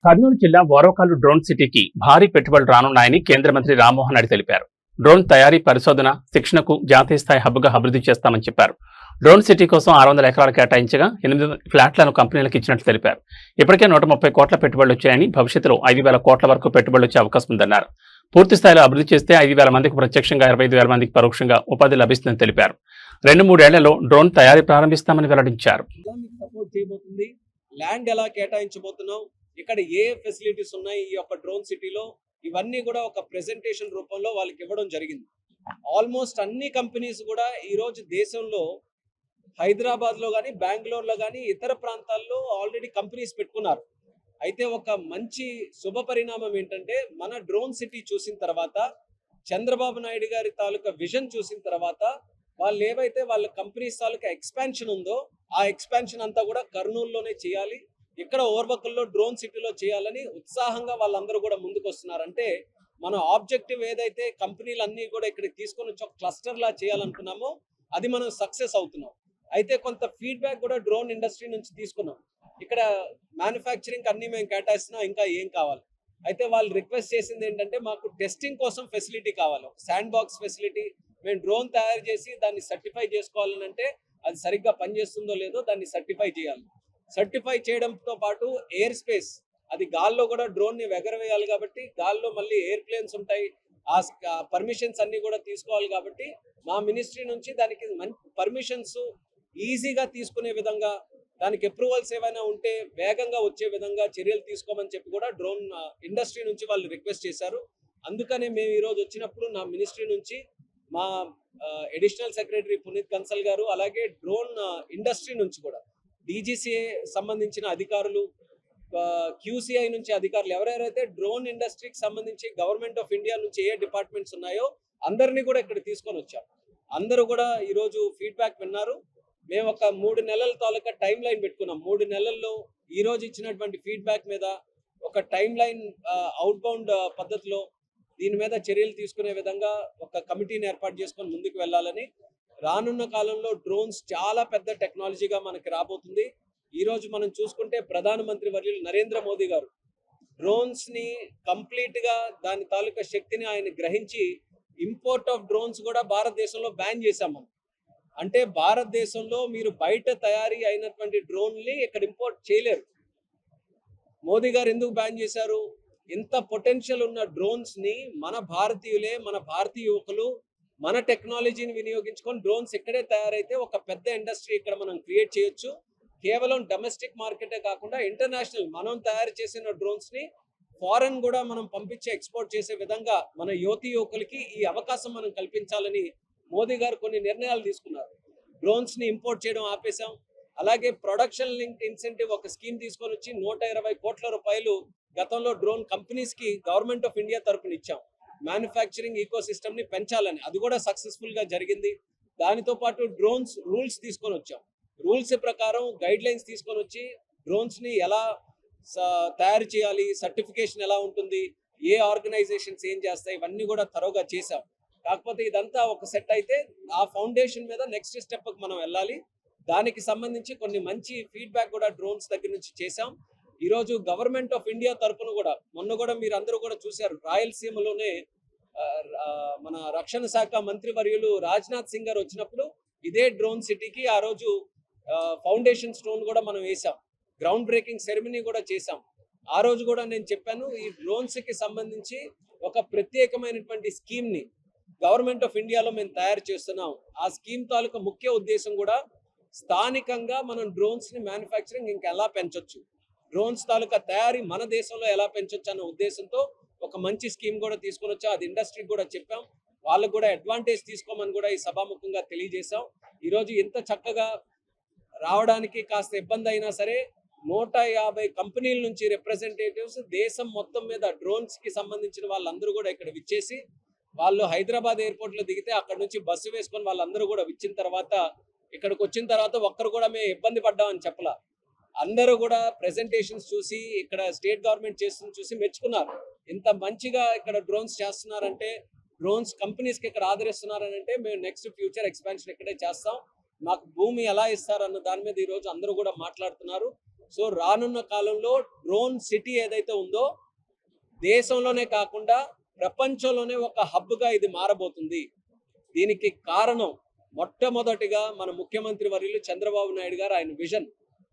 కర్నూలు జిల్లా ఓరవకల్లు డ్రోన్ సిటీకి భారీ పెట్టుబడులు రానున్నాయని కేంద్ర మంత్రి రామ్మోహన్ రెడ్డి తెలిపారు. డ్రోన్ తయారీ, పరిశోధన, శిక్షణకు జాతీయ స్థాయి హబ్గా అభివృద్ధి చేస్తామని చెప్పారు. డ్రోన్ సిటీ కోసం 600 ఎకరాలు కేటాయించగా 8 ఫ్లాట్లను కంపెనీలకు ఇచ్చినట్లు తెలిపారు. ఇప్పటికే 130 కోట్ల పెట్టుబడులు వచ్చాయని, భవిష్యత్తులో 5,000 కోట్ల వరకు పెట్టుబడులు వచ్చే అవకాశం ఉందన్నారు. పూర్తి స్థాయిలో అభివృద్ధి చేస్తే 5,000 మందికి ప్రత్యక్షంగా, 25,000 మందికి పరోక్షంగా ఉపాధి లభిస్తుందని తెలిపారు. 2-3 ఏళ్లలో డ్రోన్ తయారీ ప్రారంభిస్తామని వెల్లడించారు. ల్యాండ్ ఎలా కేటాయించబోతున్నాం, ఇక్కడ ఏ ఫెసిలిటీస్ ఉన్నాయి ఈ యొక్క డ్రోన్ సిటీలో, ఇవన్నీ కూడా ఒక ప్రెజెంటేషన్ రూపంలో వాళ్ళకి ఇవ్వడం జరిగింది. ఆల్మోస్ట్ అన్ని కంపెనీస్ కూడా ఈరోజు దేశంలో హైదరాబాద్లో కానీ, బెంగళూరులో కానీ, ఇతర ప్రాంతాల్లో ఆల్రెడీ కంపెనీస్ పెట్టుకున్నారు. అయితే ఒక మంచి శుభ పరిణామం ఏంటంటే, మన డ్రోన్ సిటీ చూసిన తర్వాత, చంద్రబాబు నాయుడు గారి తాలూకా విజన్ చూసిన తర్వాత, వాళ్ళు ఏవైతే వాళ్ళ కంపెనీస్ తాలూకా ఎక్స్పాన్షన్ ఉందో ఆ ఎక్స్పాన్షన్ అంతా కూడా కర్నూలులోనే చేయాలి, ఇక్కడ ఓర్వకల్లో డ్రోన్ సిటీలో చేయాలని ఉత్సాహంగా వాళ్ళందరూ కూడా ముందుకు వస్తున్నారు. అంటే మన ఆబ్జెక్టివ్ ఏదైతే కంపెనీలన్నీ కూడా ఇక్కడికి తీసుకొని వచ్చి ఒక క్లస్టర్ లా చేయాలనుకున్నామో అది మనం సక్సెస్ అవుతున్నాం. అయితే కొంత ఫీడ్బ్యాక్ కూడా డ్రోన్ ఇండస్ట్రీ నుంచి తీసుకున్నాం. ఇక్కడ మ్యానుఫ్యాక్చరింగ్ అన్ని మేము కేటాయిస్తున్నాం, ఇంకా ఏం కావాలి. అయితే వాళ్ళు రిక్వెస్ట్ చేసింది ఏంటంటే, మాకు టెస్టింగ్ కోసం ఫెసిలిటీ కావాలి, ఒక శాండ్ బాక్స్ ఫెసిలిటీ. మేము డ్రోన్ తయారు చేసి దాన్ని సర్టిఫై చేసుకోవాలని అంటే అది సరిగ్గా పనిచేస్తుందో లేదో దాన్ని సర్టిఫై చేయాలి. సర్టిఫై చేయడంతో పాటు ఎయిర్ స్పేస్, అది గాల్లో కూడా డ్రోన్ని ఎగరవేయాలి కాబట్టి గాల్లో మళ్ళీ ఎయిర్ ప్లేన్స్ ఉంటాయి, ఆ పర్మిషన్స్ అన్ని కూడా తీసుకోవాలి. కాబట్టి మా మినిస్ట్రీ నుంచి దానికి పర్మిషన్స్ ఈజీగా తీసుకునే విధంగా, దానికి అప్రూవల్స్ ఏమైనా ఉంటే వేగంగా వచ్చే విధంగా చర్యలు తీసుకోమని చెప్పి కూడా డ్రోన్ ఇండస్ట్రీ నుంచి వాళ్ళు రిక్వెస్ట్ చేశారు. అందుకనే మేము ఈరోజు వచ్చినప్పుడు నా మినిస్ట్రీ నుంచి మా అడిషనల్ సెక్రటరీ పునీత్ కన్సల్ గారు, అలాగే డ్రోన్ ఇండస్ట్రీ నుంచి కూడా డీజీసీఏ సంబంధించిన అధికారులు, క్యూసీఐ నుంచి అధికారులు, ఎవరెవరైతే డ్రోన్ ఇండస్ట్రీకి సంబంధించి గవర్నమెంట్ ఆఫ్ ఇండియా నుంచి ఏ డిపార్ట్మెంట్స్ ఉన్నాయో అందరినీ కూడా ఇక్కడ తీసుకొని వచ్చాం. అందరూ కూడా ఈరోజు ఫీడ్బ్యాక్ విన్నారు. మేము ఒక 3 నెలల తాలూకా టైం లైన్ పెట్టుకున్నాం. 3 నెలల్లో ఈరోజు ఇచ్చినటువంటి ఫీడ్బ్యాక్ మీద ఒక టైం లైన్ అవుట్ బౌండ్ పద్ధతిలో దీని మీద చర్యలు తీసుకునే విధంగా ఒక కమిటీని ఏర్పాటు చేసుకొని ముందుకు వెళ్ళాలని. రానున్న కాలంలో డ్రోన్స్ చాలా పెద్ద టెక్నాలజీగా మనకి రాబోతుంది. ఈరోజు మనం చూసుకుంటే ప్రధానమంత్రి వర్యులు నరేంద్ర మోదీ గారు డ్రోన్స్ ని కంప్లీట్ గా దాని తాలూకా శక్తిని ఆయన గ్రహించి ఇంపోర్ట్ ఆఫ్ డ్రోన్స్ కూడా భారతదేశంలో బ్యాన్ చేశాము. అంటే భారతదేశంలో మీరు బయట తయారీ అయినటువంటి డ్రోన్ని ఇక్కడ ఇంపోర్ట్ చేయలేరు. మోదీ గారు ఎందుకు బ్యాన్ చేశారు? ఇంత పొటెన్షియల్ ఉన్న డ్రోన్స్ ని మన భారతీయులే, మన భారతీయ యువకులు మన టెక్నాలజీని వినియోగించుకొని డ్రోన్స్ ఇక్కడే తయారైతే ఒక పెద్ద ఇండస్ట్రీ ఇక్కడ మనం క్రియేట్ చేయొచ్చు. కేవలం డొమెస్టిక్ మార్కెటే కాకుండా ఇంటర్నేషనల్ మనం తయారు చేసిన డ్రోన్స్ ని ఫారెన్ కూడా మనం పంపించి ఎక్స్పోర్ట్ చేసే విధంగా మన యువకులకి ఈ అవకాశం మనం కల్పించాలని మోదీ గారు కొన్ని నిర్ణయాలు తీసుకున్నారు. డ్రోన్స్ ని ఇంపోర్ట్ చేయడం ఆపేశాం. అలాగే ప్రొడక్షన్ లింక్ ఇన్సెంటివ్ ఒక స్కీమ్ తీసుకొని వచ్చి 120 కోట్ల రూపాయలు గతంలో డ్రోన్ కంపెనీస్ కి గవర్నమెంట్ ఆఫ్ ఇండియా తరపున ఇచ్చాం, మ్యానుఫ్యాక్చరింగ్ ఈకో సిస్టమ్ ని పెంచాలని. అది కూడా సక్సెస్ఫుల్ గా జరిగింది. దానితో పాటు డ్రోన్స్ రూల్స్ తీసుకొని వచ్చాం. రూల్స్ ప్రకారం గైడ్ లైన్స్ తీసుకొని వచ్చి డ్రోన్స్ ని ఎలా తయారు చేయాలి, సర్టిఫికేషన్ ఎలా ఉంటుంది, ఏ ఆర్గనైజేషన్స్ ఏం చేస్తాయి, ఇవన్నీ కూడా తరోగా చేశాం. కాకపోతే ఇదంతా ఒక సెట్ అయితే ఆ ఫౌండేషన్ మీద నెక్స్ట్ స్టెప్ మనం వెళ్ళాలి. దానికి సంబంధించి కొన్ని మంచి ఫీడ్బ్యాక్ కూడా డ్రోన్స్ దగ్గర నుంచి చేశాం. ఈరోజు గవర్నమెంట్ ఆఫ్ ఇండియా తరఫున కూడా మొన్న కూడా మీరు అందరూ కూడా చూశారు, రాయలసీమలోనే మన రక్షణ శాఖ మంత్రి వర్యులు రాజ్నాథ్ సింగ్ గారు వచ్చినప్పుడు ఇదే డ్రోన్ సిటీకి ఆ రోజు ఫౌండేషన్ స్టోన్ కూడా మనం వేసాం, గ్రౌండ్ బ్రేకింగ్ సెరమనీ కూడా చేశాం. ఆ రోజు కూడా నేను చెప్పాను, ఈ డ్రోన్స్ కి సంబంధించి ఒక ప్రత్యేకమైనటువంటి స్కీమ్ ని గవర్నమెంట్ ఆఫ్ ఇండియాలో మేము తయారు చేస్తున్నాం. ఆ స్కీమ్ తాలూకా ముఖ్య ఉద్దేశం కూడా స్థానికంగా మనం డ్రోన్స్ ని మ్యానుఫ్యాక్చరింగ్ ఇంకెలా పెంచొచ్చు, డ్రోన్స్ తాలూకా తయారీ మన దేశంలో ఎలా పెంచొచ్చు అన్న ఉద్దేశంతో ఒక మంచి స్కీమ్ కూడా తీసుకొని వచ్చాం. అది ఇండస్ట్రీకి కూడా చెప్పాం, వాళ్ళకు కూడా అడ్వాంటేజ్ తీసుకోమని కూడా ఈ సభాముఖంగా తెలియజేశాం. ఈరోజు ఇంత చక్కగా రావడానికి కాస్త ఇబ్బంది అయినా సరే 150 కంపెనీల నుంచి రిప్రజెంటేటివ్స్ దేశం మొత్తం మీద డ్రోన్స్ కి సంబంధించిన వాళ్ళందరూ కూడా ఇక్కడ విచ్చేసి, వాళ్ళు హైదరాబాద్ ఎయిర్పోర్ట్ లో దిగితే అక్కడ నుంచి బస్సు వేసుకొని వాళ్ళందరూ కూడా వచ్చిన తర్వాత ఇక్కడికి వచ్చిన తర్వాత ఒక్కరు కూడా మేము ఇబ్బంది పడ్డామని చెప్పలా. అందరూ కూడా ప్రెజెంటేషన్స్ చూసి, ఇక్కడ స్టేట్ గవర్నమెంట్ చేస్తుంది చూసి మెచ్చుకున్నారు. ఇంత మంచిగా ఇక్కడ డ్రోన్స్ చేస్తున్నారంటే, డ్రోన్స్ కంపెనీస్కి ఇక్కడ ఆదరిస్తున్నారనంటే మేము నెక్స్ట్ ఫ్యూచర్ ఎక్స్పాన్షన్ ఇక్కడే చేస్తాం. మాకు భూమి ఎలా ఇస్తారన్న దాని మీద ఈరోజు అందరూ కూడా మాట్లాడుతున్నారు. సో రానున్న కాలంలో డ్రోన్ సిటీ ఏదైతే ఉందో దేశంలోనే కాకుండా ప్రపంచంలోనే ఒక హబ్గా ఇది మారబోతుంది. దీనికి కారణం మొట్టమొదటిగా మన ముఖ్యమంత్రి వర్యులు చంద్రబాబు నాయుడు గారు ఆయన విజన్.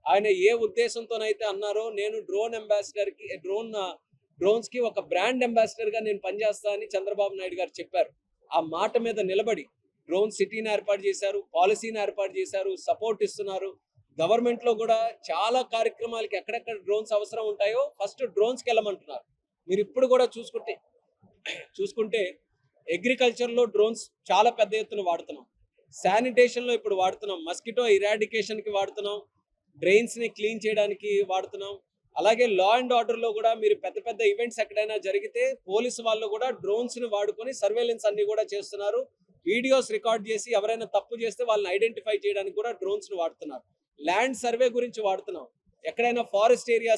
ఆయన ఏ ఉద్దేశంతోనైతే అన్నారో నేను డ్రోన్స్ కి ఒక బ్రాండ్ అంబాసిడర్ గా నేను పనిచేస్తా అని చంద్రబాబు నాయుడు గారు చెప్పారు. ఆ మాట మీద నిలబడి డ్రోన్ సిటీని ఏర్పాటు చేశారు, పాలసీని ఏర్పాటు చేశారు, సపోర్ట్ ఇస్తున్నారు. గవర్నమెంట్ లో కూడా చాలా కార్యక్రమాలకి ఎక్కడెక్కడ డ్రోన్స్ అవసరం ఉంటాయో ఫస్ట్ డ్రోన్స్కి వెళ్ళమంటున్నారు. మీరు ఇప్పుడు కూడా చూసుకుంటే అగ్రికల్చర్ లో డ్రోన్స్ చాలా పెద్ద ఎత్తున వాడుతున్నాం, శానిటేషన్ లో ఇప్పుడు వాడుతున్నాం, మస్కిటో ఇరాడికేషన్ కి వాడుతున్నాం, డ్రైన్స్ ని క్లీన్ చేయడానికి వాడుతున్నాం. అలాగే లా అండ్ ఆర్డర్ లో కూడా మీరు పెద్ద పెద్ద ఈవెంట్స్ ఎక్కడైనా జరిగితే పోలీసు వాళ్ళు కూడా డ్రోన్స్ ని వాడుకొని సర్వేలెన్స్ అన్ని కూడా చేస్తున్నారు. వీడియోస్ రికార్డ్ చేసి ఎవరైనా తప్పు చేస్తే వాళ్ళని ఐడెంటిఫై చేయడానికి కూడా డ్రోన్స్ ని వాడుతున్నారు. ల్యాండ్ సర్వే గురించి వాడుతున్నాం, ఎక్కడైనా ఫారెస్ట్ ఏరియా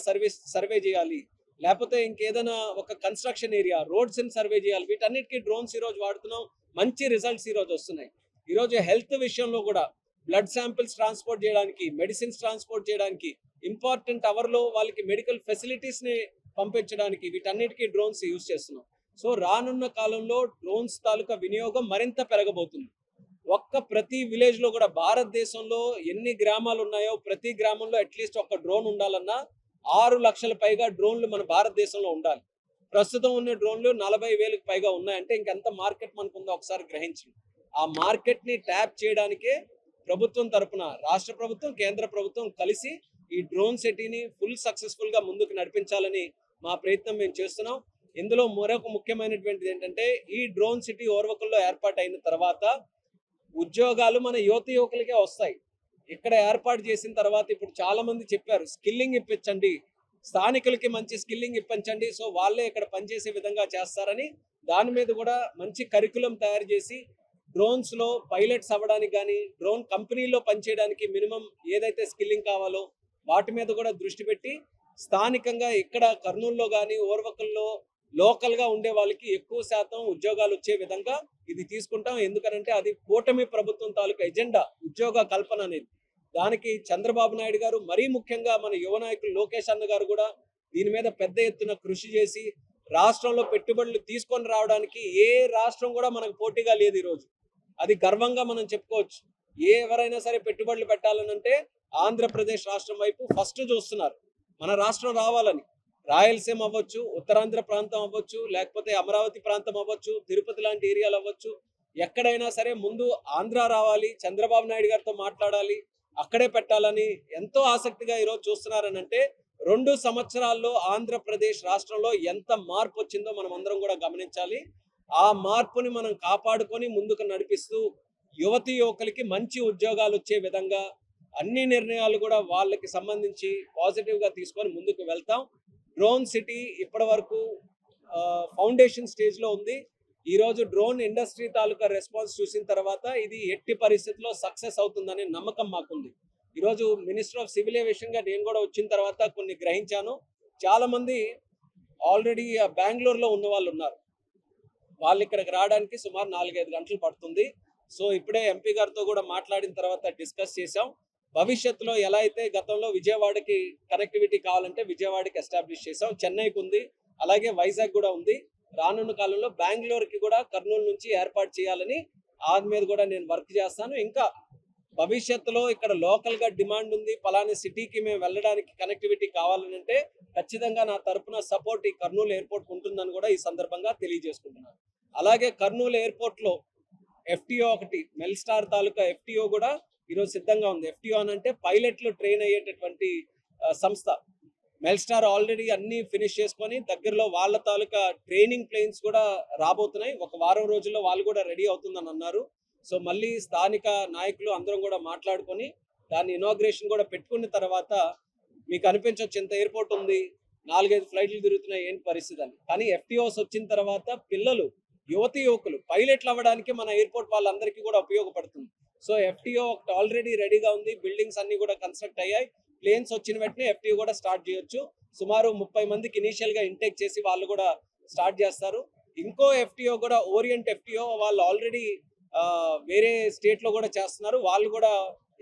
సర్వే చేయాలి, లేకపోతే ఇంకేదైనా ఒక కన్స్ట్రక్షన్ ఏరియా రోడ్స్ ని సర్వే చేయాలి, వీటన్నిటికీ డ్రోన్స్ ఈ రోజు వాడుతున్నాం. మంచి రిజల్ట్స్ ఈ రోజు వస్తున్నాయి. ఈ రోజు హెల్త్ విషయంలో కూడా బ్లడ్ శాంపిల్స్ ట్రాన్స్పోర్ట్ చేయడానికి, మెడిసిన్స్ ట్రాన్స్పోర్ట్ చేయడానికి, ఇంపార్టెంట్ అవర్లో వాళ్ళకి మెడికల్ ఫెసిలిటీస్ ని పంపించడానికి వీటన్నిటికీ డ్రోన్స్ యూజ్ చేస్తున్నాం. సో రానున్న కాలంలో డ్రోన్స్ తాలూకా వినియోగం మరింత పెరగబోతుంది. ప్రతి విలేజ్ లో కూడా భారతదేశంలో ఎన్ని గ్రామాలు ఉన్నాయో ప్రతి గ్రామంలో అట్లీస్ట్ ఒక డ్రోన్ ఉండాలన్నా 6 లక్షల పైగా డ్రోన్లు మన భారతదేశంలో ఉండాలి. ప్రస్తుతం ఉన్న డ్రోన్లు 40,000కి పైగా ఉన్నాయంటే ఇంకెంత మార్కెట్ మనకుందో ఒకసారి గ్రహించండి. ఆ మార్కెట్ ని ట్యాప్ చేయడానికే ప్రభుత్వం తరపున రాష్ట్ర ప్రభుత్వం, కేంద్ర ప్రభుత్వం కలిసి ఈ డ్రోన్ సిటీని ఫుల్ సక్సెస్ఫుల్ గా ముందుకు నడిపించాలని మా ప్రయత్నం మేము చేస్తున్నాం. ఇందులో మరొక ముఖ్యమైనటువంటిది ఏంటంటే ఈ డ్రోన్ సిటీ ఓర్వకల్లో ఏర్పాటు అయిన తర్వాత ఉద్యోగాలు మన యువకులకే వస్తాయి. ఇక్కడ ఏర్పాటు చేసిన తర్వాత ఇప్పుడు చాలా మంది చెప్పారు స్కిల్లింగ్ ఇప్పించండి, స్థానికులకి మంచి స్కిల్లింగ్ ఇప్పించండి, సో వాళ్ళే ఇక్కడ పనిచేసే విధంగా చేస్తారని దాని మీద కూడా మంచి కరికులం తయారు చేసి డ్రోన్స్ లో పైలట్స్ అవ్వడానికి కానీ డ్రోన్ కంపెనీలో పనిచేయడానికి మినిమం ఏదైతే స్కిల్లింగ్ కావాలో వాటి మీద కూడా దృష్టి పెట్టి స్థానికంగా ఇక్కడ కర్నూలులో కానీ ఓర్వకల్లో లోకల్ గా ఉండే వాళ్ళకి ఎక్కువ శాతం ఉద్యోగాలు వచ్చే విధంగా ఇది తీసుకుంటాం. ఎందుకనంటే అది కూటమి ప్రభుత్వం తాలూకా ఎజెండా ఉద్యోగ కల్పన అనేది. దానికి చంద్రబాబు నాయుడు గారు మరీ ముఖ్యంగా మన యువ నాయకులు లోకేష్ అన్న గారు కూడా దీని మీద పెద్ద ఎత్తున కృషి చేసి రాష్ట్రంలో పెట్టుబడులు తీసుకొని రావడానికి ఏ రాష్ట్రం కూడా మనకు పోటీగా లేదు ఈరోజు. అది గర్వంగా మనం చెప్పుకోవచ్చు. ఎవరైనా సరే పెట్టుబడులు పెట్టాలనంటే ఆంధ్రప్రదేశ్ రాష్ట్రం వైపు ఫస్ట్ చూస్తున్నారు, మన రాష్ట్రం రావాలని. రాయలసీమ అవ్వచ్చు, ఉత్తరాంధ్ర ప్రాంతం అవ్వచ్చు, లేకపోతే అమరావతి ప్రాంతం అవ్వచ్చు, తిరుపతి లాంటి ఏరియాలు అవ్వచ్చు, ఎక్కడైనా సరే ముందు ఆంధ్ర రావాలి, చంద్రబాబు నాయుడు గారితో మాట్లాడాలి, అక్కడే పెట్టాలని ఎంతో ఆసక్తిగా ఈరోజు చూస్తున్నారని అంటే 2 సంవత్సరాల్లో ఆంధ్రప్రదేశ్ రాష్ట్రంలో ఎంత మార్పు వచ్చిందో మనం అందరం కూడా గమనించాలి. ఆ మార్పుని మనం కాపాడుకొని ముందుకు నడిపిస్తూ యువకులకి మంచి ఉద్యోగాలు వచ్చే విధంగా అన్ని నిర్ణయాలు కూడా వాళ్ళకి సంబంధించి పాజిటివ్ గా తీసుకొని ముందుకు వెళ్తాం. డ్రోన్ సిటీ ఇప్పటి వరకు ఫౌండేషన్ స్టేజ్ లో ఉంది. ఈ రోజు డ్రోన్ ఇండస్ట్రీ తాలూకా రెస్పాన్స్ చూసిన తర్వాత ఇది ఎట్టి పరిస్థితుల్లో సక్సెస్ అవుతుందనే నమ్మకం మాకుంది. ఈరోజు మినిస్టర్ ఆఫ్ సివిల్ ఏవియేషన్ గా నేను కూడా వచ్చిన తర్వాత కొన్ని గ్రహించాను. చాలా మంది ఆల్రెడీ బెంగళూరులో ఉన్న వాళ్ళు ఉన్నారు, వాళ్ళు ఇక్కడికి రావడానికి సుమారు 4-5 గంటలు పడుతుంది. సో ఇప్పుడే ఎంపీ గారితో కూడా మాట్లాడిన తర్వాత డిస్కస్ చేసాం. భవిష్యత్తులో ఎలా అయితే గతంలో విజయవాడకి కనెక్టివిటీ కావాలంటే విజయవాడకి ఎస్టాబ్లిష్ చేసాం, చెన్నైకి ఉంది, అలాగే వైజాగ్ కూడా ఉంది. రానున్న కాలంలో బెంగళూరుకి కూడా కర్నూలు నుంచి ఏర్పాటు చేయాలని దాని మీద కూడా నేను వర్క్ చేస్తాను. ఇంకా భవిష్యత్తులో ఇక్కడ లోకల్ గా డిమాండ్ ఉంది, పలానా సిటీకి మేము వెళ్ళడానికి కనెక్టివిటీ కావాలని అంటే ఖచ్చితంగా నా తరపున సపోర్ట్ ఈ కర్నూలు ఎయిర్పోర్ట్ ఉంటుందని కూడా ఈ సందర్భంగా తెలియజేసుకుంటున్నాను. అలాగే కర్నూలు ఎయిర్పోర్ట్ లో FTO ఒకటి మెల్స్టార్ తాలూకా FTO కూడా ఈరోజు సిద్ధంగా ఉంది. FTO అని అంటే పైలట్లు ట్రైన్ అయ్యేటటువంటి సంస్థ. మెల్స్టార్ ఆల్రెడీ అన్ని ఫినిష్ చేసుకొని దగ్గరలో వాళ్ళ తాలూకా ట్రైనింగ్ ప్లేన్స్ కూడా రాబోతున్నాయి. ఒక వారం రోజుల్లో వాళ్ళు కూడా రెడీ అవుతుందని అన్నారు. సో మళ్ళీ స్థానిక నాయకులు అందరం కూడా మాట్లాడుకొని దాన్ని ఇనాగ్రేషన్ కూడా పెట్టుకున్న తర్వాత మీకు అనిపించవచ్చు ఎంత ఎయిర్పోర్ట్ ఉంది, 4-5 ఫ్లైట్లు తిరుగుతున్నాయి, ఏంటి పరిస్థితి అని. కానీ FTOs వచ్చిన తర్వాత పిల్లలు యువకులు పైలట్లు అవ్వడానికి మన ఎయిర్పోర్ట్ వాళ్ళందరికీ కూడా ఉపయోగపడుతుంది. సో FTO ఒకటి ఆల్రెడీ రెడీగా ఉంది, బిల్డింగ్స్ అన్ని కూడా కన్స్ట్రక్ట్ అయ్యాయి. ప్లేన్స్ వచ్చిన వెంటనే FTO కూడా స్టార్ట్ చేయొచ్చు. సుమారు 30 మందికి ఇనీషియల్ గా ఇంటేక్ చేసి వాళ్ళు కూడా స్టార్ట్ చేస్తారు. ఇంకో FTO కూడా ఓరియంట్ FTO వాళ్ళు ఆల్రెడీ వేరే స్టేట్ లో కూడా చేస్తున్నారు. వాళ్ళు కూడా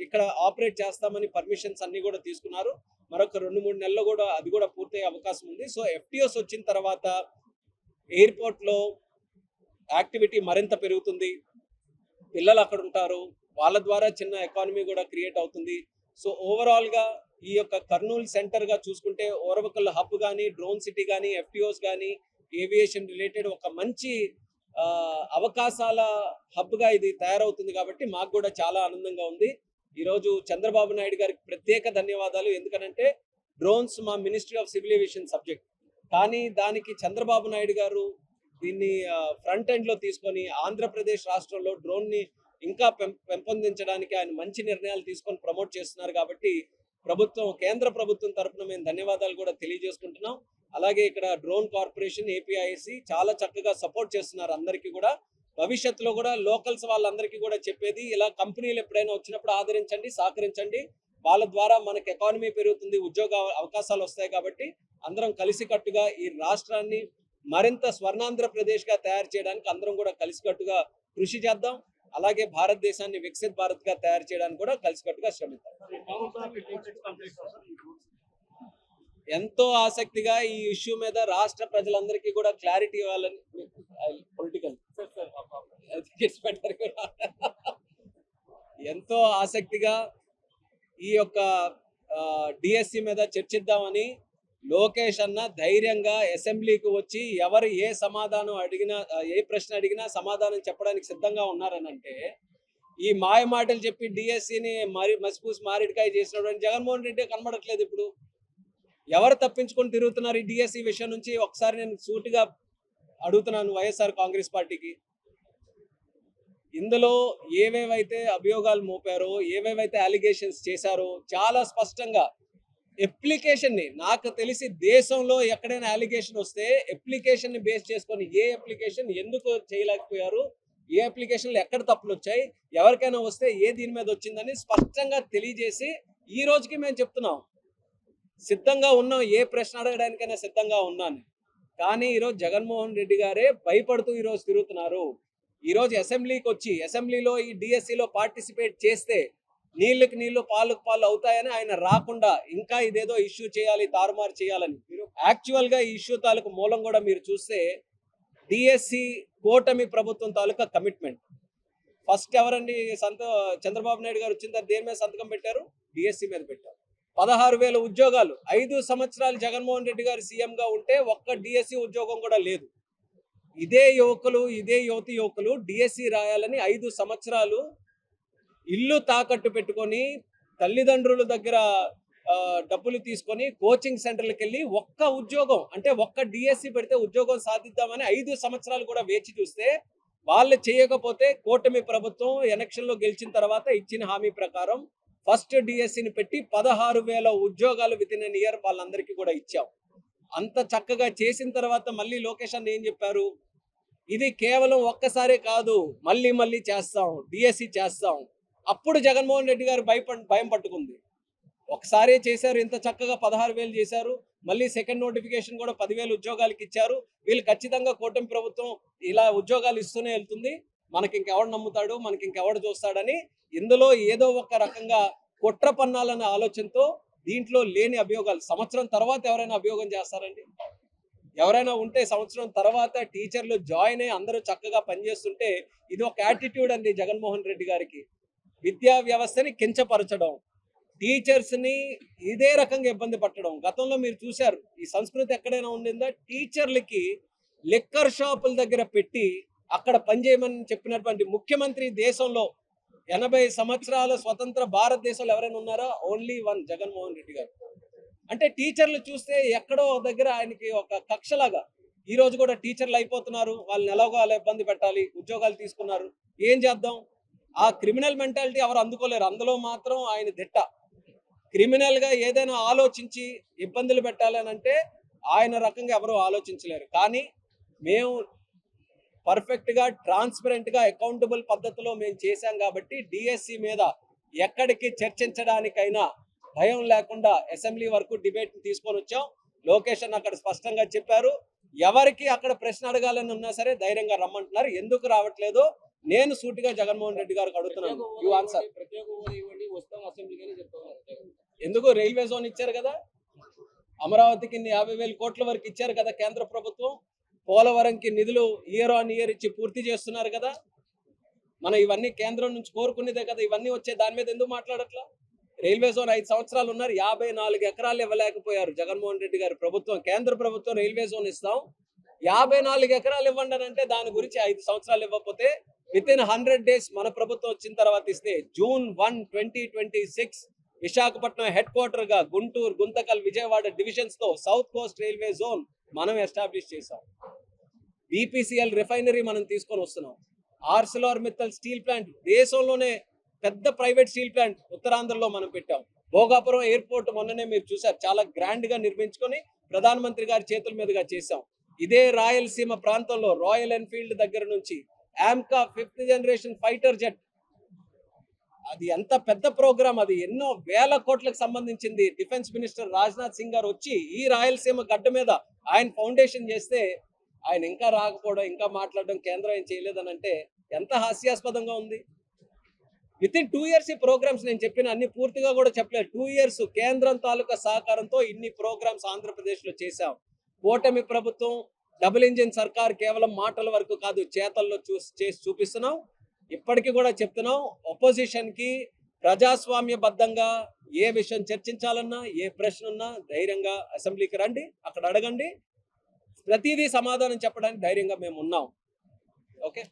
ఇక్కడ ఆపరేట్ చేస్తామని పర్మిషన్స్ అన్ని కూడా తీసుకున్నారు. మరొక 2-3 నెలల్లో కూడా అది కూడా పూర్తయ్యే అవకాశం ఉంది. సో FTOs వచ్చిన తర్వాత ఎయిర్పోర్ట్లో యాక్టివిటీ మరింత పెరుగుతుంది. పిల్లలు అక్కడ ఉంటారు, వాళ్ళ ద్వారా చిన్న ఎకానమీ కూడా క్రియేట్ అవుతుంది. సో ఓవరాల్గా ఈ యొక్క కర్నూలు సెంటర్గా చూసుకుంటే ఓర్వకల్ హబ్ కానీ, డ్రోన్ సిటీ కానీ, FTOs కానీ, ఏవియేషన్ రిలేటెడ్ ఒక మంచి అవకాశాల హబ్గా ఇది తయారవుతుంది. కాబట్టి మాకు కూడా చాలా ఆనందంగా ఉంది. ఈరోజు చంద్రబాబు నాయుడు గారికి ప్రత్యేక ధన్యవాదాలు. ఎందుకనంటే డ్రోన్స్ మా ministry of civil aviation subject, కానీ దానికి చంద్రబాబు నాయుడు గారు దీన్ని ఫ్రంట్ ఎండ్లో తీసుకొని ఆంధ్రప్రదేశ్ రాష్ట్రంలో డ్రోన్ని ఇంకా పెంపొందించడానికి ఆయన మంచి నిర్ణయాలు తీసుకొని ప్రమోట్ చేస్తున్నారు. కాబట్టి కేంద్ర ప్రభుత్వం తరఫున మేము ధన్యవాదాలు కూడా తెలియజేసుకుంటున్నాం. అలాగే ఇక్కడ డ్రోన్ కార్పొరేషన్, APIC చాలా చక్కగా సపోర్ట్ చేస్తున్నారు అందరికీ కూడా. భవిష్యత్తులో కూడా లోకల్స్ వాళ్ళందరికీ కూడా చెప్పేది, ఇలా కంపెనీలు ఎప్పుడైనా వచ్చినప్పుడు ఆదరించండి, సహకరించండి. వాళ్ళ ద్వారా మనకు ఎకానమీ పెరుగుతుంది, ఉద్యోగ అవకాశాలు వస్తాయి. కాబట్టి అందరం కలిసికట్టుగా ఈ రాష్ట్రాన్ని మరింత స్వర్ణాంధ్రప్రదేశ్గా తయారు చేయడానికి అందరం కూడా కలిసికట్టుగా కృషి చేద్దాం. అలాగే భారతదేశాన్ని వికసిత్ భారత్గా తయారు చేయడానికి కూడా కలిసికట్టుగా శ్రమిద్దాం. ఎంతో ఆసక్తిగా ఈ ఇష్యూ మీద రాష్ట్ర ప్రజలందరికీ కూడా క్లారిటీ ఇవ్వాలని పొలిటికల్ ఎంతో ఆసక్తిగా ఈ యొక్క DSC మీద చర్చిద్దామని లోకేష్ అన్న ధైర్యంగా అసెంబ్లీకి వచ్చి ఎవరు ఏ సమాధానం అడిగినా, ఏ ప్రశ్న అడిగినా సమాధానం చెప్పడానికి సిద్ధంగా ఉన్నారనంటే, ఈ మాయ మాటలు చెప్పి DSCని మసిపూసి మారేడుకాయ చేసినటువంటి జగన్మోహన్ రెడ్డి కనబడట్లేదు. ఇప్పుడు ఎవరు తప్పించుకొని తిరుగుతున్నారు ఈ DSC విషయం నుంచి? ఒకసారి నేను సూటిగా అడుగుతున్నాను వైఎస్ఆర్ కాంగ్రెస్ పార్టీకి. ఇందులో ఏవేవైతే అభియోగాలు మోపారో, ఏవేవైతే అలిగేషన్స్ చేశారో చాలా స్పష్టంగా అప్లికేషన్ని, నాకు తెలిసి దేశంలో ఎక్కడైనా అలిగేషన్ వస్తే అప్లికేషన్ని బేస్ చేసుకొని ఏ అప్లికేషన్ ఎందుకు చేయలేకపోయారు, ఏ అప్లికేషన్లు ఎక్కడ తప్పులు వచ్చాయి, ఎవరికైనా వస్తే ఏ దీని మీద వచ్చిందని స్పష్టంగా తెలియజేసి ఈ రోజుకి మేము చెప్తున్నాం, సిద్ధంగా ఉన్నాం, ఏ ప్రశ్న అడగడానికైనా సిద్ధంగా ఉన్నాను. కానీ ఈరోజు జగన్మోహన్ రెడ్డి గారే భయపడుతూ ఈరోజు తిరుగుతున్నారు. ఈరోజు అసెంబ్లీకి వచ్చి అసెంబ్లీలో ఈ DSCలో పార్టిసిపేట్ చేస్తే నీళ్ళకి నీళ్లు పాలకు పాలు అవుతాయని ఆయన రాకుండా ఇంకా ఇదేదో ఇష్యూ చేయాలి, తారుమారు చేయాలని. యాక్చువల్గా ఈ ఇష్యూ తాలూకు మూలం కూడా మీరు చూస్తే DSC కూటమి ప్రభుత్వం తాలూకా కమిట్మెంట్. ఫస్ట్ ఎవరండి చంద్రబాబు నాయుడు గారు వచ్చిన తర్వాత దేని మీద సంతకం పెట్టారు? DSC మీద పెట్టారు. 16,000 ఉద్యోగాలు. 5 సంవత్సరాలు జగన్మోహన్ రెడ్డి గారు సీఎంగా ఉంటే ఒక్క DSC ఉద్యోగం కూడా లేదు. ఇదే యువకులు DSC రాయాలని 5 సంవత్సరాలు ఇల్లు తాకట్టు పెట్టుకొని తల్లిదండ్రుల దగ్గర డబ్బులు తీసుకొని కోచింగ్ సెంటర్లకు వెళ్ళి ఒక్క ఉద్యోగం, అంటే ఒక్క DSC పెడితే ఉద్యోగం సాధిద్దామని 5 సంవత్సరాలు కూడా వేచి చూస్తే వాళ్ళు చేయకపోతే కూటమి ప్రభుత్వం ఎలక్షన్లో గెలిచిన తర్వాత ఇచ్చిన హామీ ప్రకారం ఫస్ట్ DSCని పెట్టి 16,000 ఉద్యోగాలు వితిన్ ఎన్ ఇయర్ వాళ్ళందరికీ కూడా ఇచ్చాం. అంత చక్కగా చేసిన తర్వాత మళ్ళీ లోకేష్ అన్న ఏం చెప్పారు? ఇది కేవలం ఒక్కసారే కాదు, మళ్ళీ చేస్తాం, DSC చేస్తాం. అప్పుడు జగన్మోహన్ రెడ్డి గారు భయం పట్టుకుంది. ఒకసారే చేశారు, ఇంత చక్కగా 16,000 చేశారు, మళ్ళీ సెకండ్ నోటిఫికేషన్ కూడా 10,000 ఉద్యోగాలకి ఇచ్చారు. వీళ్ళు ఖచ్చితంగా కూటమి ప్రభుత్వం ఇలా ఉద్యోగాలు ఇస్తూనే వెళ్తుంది, మనకి ఇంకెవడు నమ్ముతాడు, మనకి ఇంకెవడు చూస్తాడని ఇందులో ఏదో ఒక రకంగా కుట్ర పన్నాలన్న ఆలోచనతో దీంట్లో లేని అభియోగాలు. సంవత్సరం తర్వాత ఎవరైనా అభియోగం చేస్తారండి? ఎవరైనా ఉంటే సంవత్సరం తర్వాత టీచర్లు జాయిన్ అయ్యి అందరూ చక్కగా పనిచేస్తుంటే ఇది ఒక యాటిట్యూడ్ అండి జగన్మోహన్ రెడ్డి గారికి. విద్యా వ్యవస్థని కించపరచడం, టీచర్స్ని ఇదే రకంగా ఇబ్బంది పట్టడం. గతంలో మీరు చూశారు, ఈ సంస్కృతి ఎక్కడైనా ఉండిందా? టీచర్లకి లిక్కర్ షాపుల దగ్గర పెట్టి అక్కడ పనిచేయమని చెప్పినటువంటి ముఖ్యమంత్రి దేశంలో 80 సంవత్సరాల స్వతంత్ర భారతదేశంలో ఎవరైనా ఉన్నారా? ఓన్లీ వన్, జగన్మోహన్ రెడ్డి గారు. అంటే టీచర్లు చూస్తే ఎక్కడో దగ్గర ఆయనకి ఒక కక్షలాగా ఈ రోజు కూడా టీచర్లు అయిపోతున్నారు, వాళ్ళని ఎలాగో అలా ఇబ్బంది పెట్టాలి, ఉద్యోగాలు తీసుకున్నారు, ఏం చేద్దాం? ఆ క్రిమినల్ మెంటాలిటీ ఎవరు అందుకోలేరు. అందులో మాత్రం ఆయన దిట్ట. క్రిమినల్గా ఏదైనా ఆలోచించి ఇబ్బందులు పెట్టాలని అంటే ఆయన రకంగా ఎవరు ఆలోచించలేరు. కానీ మేము పర్ఫెక్ట్గా, ట్రాన్స్పరెంట్గా, అకౌంటబుల్ పద్ధతిలో మేము చేశాం కాబట్టి DSC మీద ఎక్కడికి చర్చించడానికైనా భయం లేకుండా అసెంబ్లీ వరకు డిబేట్ని తీసుకొని వచ్చాం. లోకేష్ అన్న అక్కడ స్పష్టంగా చెప్పారు, ఎవరికి అక్కడ ప్రశ్న అడగాలని ఉన్నా సరే ధైర్యంగా రమ్మంటున్నారు. ఎందుకు రావట్లేదో నేను సూటిగా జగన్మోహన్ రెడ్డి గారికి అడుగుతున్నాను, యు ఆన్సర్. ఎందుకు రైల్వే జోన్ ఇచ్చారు కదా, అమరావతికి 50,000 కోట్ల వరకు ఇచ్చారు కదా కేంద్ర ప్రభుత్వం, పోలవరంకి నిధులు ఇయర్ ఆన్ ఇయర్ ఇచ్చి పూర్తి చేస్తున్నారు కదా, మనం ఇవన్నీ కేంద్రం నుంచి కోరుకునేదే కదా, ఇవన్నీ వచ్చే దాని మీద ఎందుకు మాట్లాడట్లా? రైల్వే జోన్ 5 సంవత్సరాలు ఉన్నారు, 54 ఎకరాలు ఇవ్వలేకపోయారు జగన్మోహన్ రెడ్డి గారి ప్రభుత్వం. కేంద్ర ప్రభుత్వం రైల్వే జోన్ ఇస్తాం, 54 ఎకరాలు ఇవ్వండి అని అంటే దాని గురించి 5 సంవత్సరాలు ఇవ్వకపోతే విత్ ఇన్ 100 డేస్ మన ప్రభుత్వం వచ్చిన తర్వాత ఇస్తే June 1, 2026 విశాఖపట్నం హెడ్ క్వార్టర్ గా గుంటూరు, గుంతకల్, విజయవాడ డివిజన్స్ తో సౌత్ కోస్ట్ రైల్వే జోన్ మనం ఎస్టాబ్లిష్ చేసాం. BPCL రిఫైనరీ మనం తీసుకొని వస్తున్నాం. ఆర్సిలార్ మిత్తల్ స్టీల్ ప్లాంట్, దేశంలోనే పెద్ద ప్రైవేట్ స్టీల్ ప్లాంట్ ఉత్తరాంధ్రలో మనం పెట్టాం. భోగాపురం ఎయిర్పోర్ట్ మొన్ననే మీరు చూసారు, చాలా గ్రాండ్ గా నిర్మించుకొని ప్రధానమంత్రి గారి చేతుల మీదుగా చేశాం. ఇదే రాయలసీమ ప్రాంతంలో రాయల్ ఎన్ఫీల్డ్ దగ్గర నుంచి AMCA 5th generation fighter jet, అది ఎంత పెద్ద ప్రోగ్రామ్, అది ఎన్నో వేల కోట్లకు సంబంధించింది. డిఫెన్స్ మినిస్టర్ రాజ్నాథ్ సింగ్ గారు వచ్చి ఈ రాయలసీమ గడ్డ మీద ఆయన ఫౌండేషన్ చేస్తే ఆయన ఇంకా రాకపోవడం, ఇంకా మాట్లాడడం, కేంద్రం ఏం చేయలేదని అంటే ఎంత హాస్యాస్పదంగా ఉంది. విత్ ఇన్ 2 years ఈ ప్రోగ్రామ్స్, నేను చెప్పిన అన్ని పూర్తిగా కూడా చెప్పలేదు, 2 years కేంద్రం తాలూకా సహకారంతో ఇన్ని ప్రోగ్రామ్స్ ఆంధ్రప్రదేశ్ లో చేశాం. కూటమి ప్రభుత్వం డబుల్ ఇంజిన్ సర్కార్ కేవలం మాటల వరకు కాదు, చేతల్లో చేసి చూపిస్తున్నాం. ఇప్పటికీ కూడా చెప్తున్నాం, ఒపోజిషన్ కి ప్రజాస్వామ్యబద్ధంగా ఏ విషయం చర్చించాలన్నా, ఏ ప్రశ్న ఉన్నా ధైర్యంగా అసెంబ్లీకి రండి, అక్కడ అడగండి, ప్రతిదీ సమాధానం చెప్పడానికి ధైర్యంగా మేము ఉన్నాం. ఓకే.